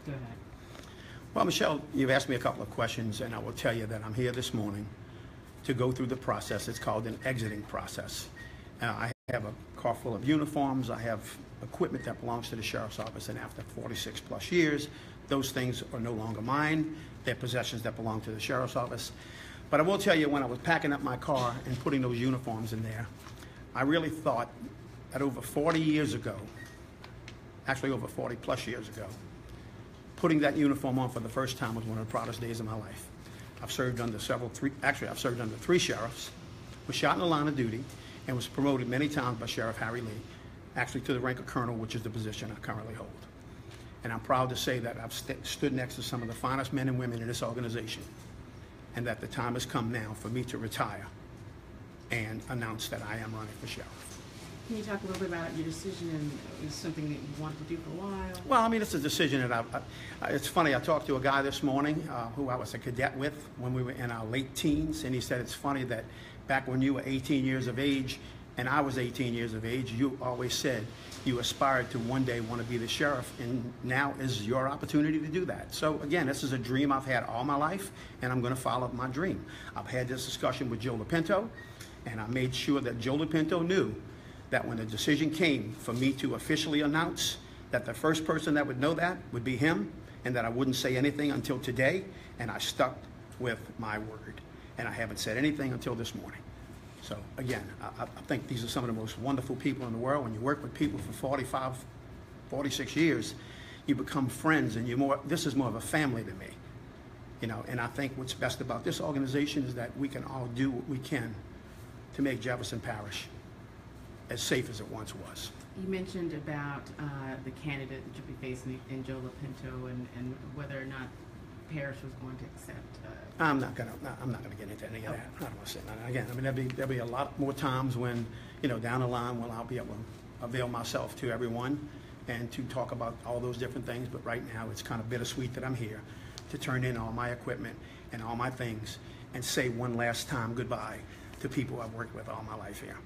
Go ahead. Well, Michelle, you've asked me a couple of questions, and I will tell you that I'm here this morning to go through the process. It's called an exiting process. I have a car full of uniforms. I have equipment that belongs to the sheriff's office, and after 46 plus years, those things are no longer mine. They're possessions that belong to the sheriff's office. But I will tell you, when I was packing up my car and putting those uniforms in there, I really thought that over 40 years ago, actually over 40 plus years ago, putting that uniform on for the first time was one of the proudest days of my life. I've served under I've served under 3 sheriffs, was shot in the line of duty, and was promoted many times by Sheriff Harry Lee, actually to the rank of colonel, which is the position I currently hold. And I'm proud to say that I've stood next to some of the finest men and women in this organization, and that the time has come now for me to retire and announce that I am running for sheriff. Can you talk a little bit about your decision, and is something that you wanted to do for a while? Well, I mean, it's a decision that it's funny, I talked to a guy this morning who I was a cadet with when we were in our late teens, and he said it's funny that back when you were 18 years of age and I was 18 years of age, you always said you aspired to one day want to be the sheriff, and now is your opportunity to do that. So again, this is a dream I've had all my life, and I'm going to follow my dream. I've had this discussion with Joe LaPinto, and I made sure that Joe LaPinto knew that when the decision came for me to officially announce that the first person that would know that would be him, and that I wouldn't say anything until today, and I stuck with my word. And I haven't said anything until this morning. So again, I think these are some of the most wonderful people in the world. When you work with people for 45, 46 years, you become friends, and this is more of a family to me. You know, and I think what's best about this organization is that we can all do what we can to make Jefferson Parish as safe as it once was. You mentioned about the candidate that you'll be facing in Joe LaPinto, and whether or not Parish was going to accept. I'm not gonna get into any of that. I don't want to say that. Again, I mean, there'll be a lot more times when, you know, down the line when I'll be able to avail myself to everyone and to talk about all those different things. But right now, it's kind of bittersweet that I'm here to turn in all my equipment and all my things and say one last time goodbye to people I've worked with all my life here.